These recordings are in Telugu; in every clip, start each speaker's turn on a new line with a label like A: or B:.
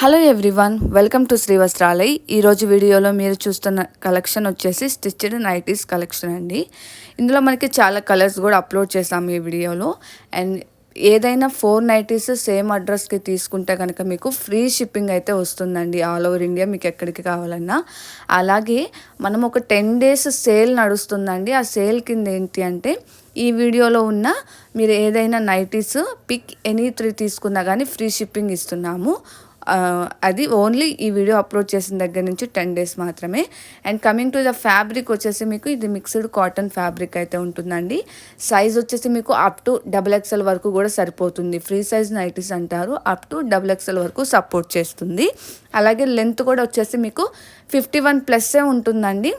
A: Hello everyone, welcome to Shri Vastralay. ఈరోజు వీడియోలో మీరు చూస్తున్న కలెక్షన్ వచ్చేసి స్టిచ్డ్ నైటీస్ కలెక్షన్ అండి. ఇందులో మనకి చాలా కలర్స్ కూడా అప్లోడ్ చేసాము ఈ వీడియోలో. అండ్ ఏదైనా 4 నైటీస్ సేమ్ అడ్రస్కి తీసుకుంటే కనుక మీకు ఫ్రీ షిప్పింగ్ అయితే వస్తుందండి ఆల్ ఓవర్ ఇండియా, మీకు ఎక్కడికి కావాలన్నా. అలాగే మనం ఒక 10 days సేల్ నడుస్తుందండి. ఆ సేల్ కింద ఏంటి అంటే ఈ వీడియోలో ఉన్న మీరు ఏదైనా నైటీస్ పిక్ ఎనీ 3 తీసుకున్నా కానీ ఫ్రీ షిప్పింగ్ ఇస్తున్నాము. అది ఓన్లీ ఈ వీడియో అప్లోడ్ చేసిన దగ్గర నుంచి 10 days మాత్రమే. And coming to the fabric వచ్చేసి మీకు ఇది మిక్స్డ్ కాటన్ ఫ్యాబ్రిక్ అయితే ఉంటుందండి. సైజ్ వచ్చేసి మీకు అప్ టు XXL వరకు కూడా సరిపోతుంది. ఫ్రీ సైజ్ నైటీస్ అంటారు, అప్ టు XXL వరకు సపోర్ట్ చేస్తుంది. అలాగే లెంత్ కూడా వచ్చేసి మీకు 51+ ఉంటుందండి.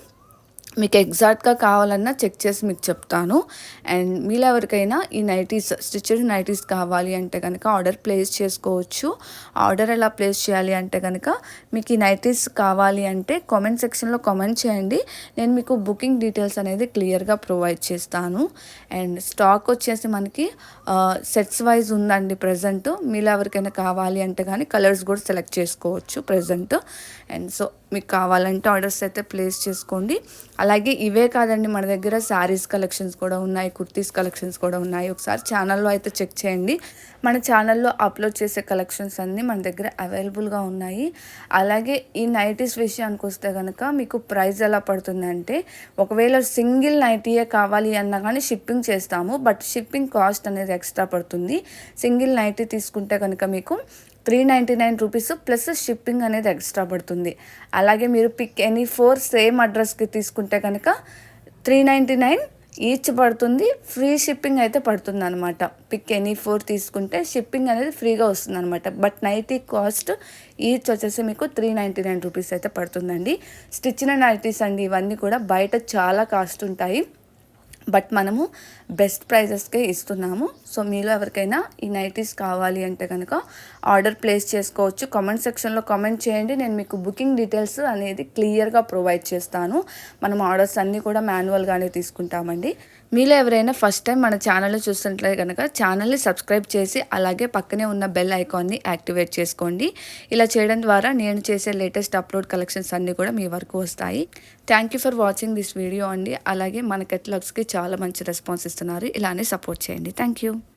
A: మీకు ఎగ్జాక్ట్గా కావాలన్నా చెక్ చేసి మీకు చెప్తాను. అండ్ మీలో ఎవరికైనా ఈ నైటీస్ స్టిచ్డ్ నైటీస్ కావాలి అంటే కనుక ఆర్డర్ ప్లేస్ చేసుకోవచ్చు. ఆర్డర్ ఎలా ప్లేస్ చేయాలి అంటే కనుక మీకు ఈ నైటీస్ కావాలి అంటే కామెంట్ సెక్షన్లో కామెంట్ చేయండి. నేను మీకు బుకింగ్ డీటెయిల్స్ అనేది క్లియర్గా ప్రొవైడ్ చేస్తాను. అండ్ స్టాక్ వచ్చేసి మనకి సెట్స్ వైజ్ ఉందండి ప్రజెంట్. మీలో ఎవరికైనా కావాలి అంటే కానీ కలర్స్ కూడా సెలెక్ట్ చేసుకోవచ్చు ప్రజెంట్. అండ్ సో మీకు కావాలంటే ఆర్డర్స్ అయితే ప్లేస్ చేసుకోండి. అలాగే ఇవే కాదండి, మన దగ్గర శారీస్ కలెక్షన్స్ కూడా ఉన్నాయి, కుర్తీస్ కలెక్షన్స్ కూడా ఉన్నాయి. ఒకసారి ఛానల్లో అయితే చెక్ చేయండి. మన ఛానల్లో అప్లోడ్ చేసే కలెక్షన్స్ అన్నీ మన దగ్గర అవైలబుల్గా ఉన్నాయి. అలాగే ఈ నైటీస్ విషయానికి వస్తే కనుక మీకు ప్రైస్ ఎలా పడుతుందంటే, ఒకవేళ సింగిల్ నైటీయే కావాలి అన్నా కానీ షిప్పింగ్ చేస్తాము, బట్ షిప్పింగ్ కాస్ట్ అనేది ఎక్స్ట్రా పడుతుంది. సింగిల్ నైటీ తీసుకుంటే కనుక మీకు 399 రూపీస్ ప్లస్ షిప్పింగ్ అనేది ఎక్స్ట్రా పడుతుంది. అలాగే మీరు పిక్ ఎనీ 4 సేమ్ అడ్రస్కి తీసుకుంటే కనుక 399 ఈచ్ పడుతుంది. ఫ్రీ షిప్పింగ్ అయితే పడుతుంది అనమాట. పిక్ ఎనీ 4 తీసుకుంటే షిప్పింగ్ అనేది ఫ్రీగా వస్తుంది అనమాట. బట్ నైటీ కాస్ట్ ఈచ్ వచ్చేసి మీకు 399 రూపీస్ అయితే పడుతుందండి. స్టిచ్చిన నైటీస్ అండి ఇవన్నీ కూడా బయట చాలా కాస్ట్ ఉంటాయి, బట్ మనము బెస్ట్ ప్రైజెస్కే ఇస్తున్నాము. సో మీలో ఎవరికైనా ఈ నైటీస్ కావాలి అంటే కనుక ఆర్డర్ ప్లేస్ చేసుకోవచ్చు. కామెంట్ సెక్షన్లో కామెంట్ చేయండి, నేను మీకు బుకింగ్ డీటెయిల్స్ అనేది క్లియర్గా ప్రొవైడ్ చేస్తాను. మనం ఆర్డర్స్ అన్నీ కూడా మాన్యువల్గానే తీసుకుంటామండి. మీలో ఎవరైనా ఫస్ట్ టైం మన ఛానల్ని చూస్తుంటే కనుక ఛానల్ని సబ్స్క్రైబ్ చేసి అలాగే పక్కనే ఉన్న బెల్ ఐకాన్ని యాక్టివేట్ చేసుకోండి. ఇలా చేయడం ద్వారా నేను చేసే లేటెస్ట్ అప్లోడ్ కలెక్షన్స్ అన్నీ కూడా మీ వరకు వస్తాయి. Thank you for watching this video అండి. అలాగే మన కెటలాగ్స్కి చాలా మంచి రెస్పాన్స్ ఇస్తున్నారు. ఇలానే సపోర్ట్ చేయండి. Thank you.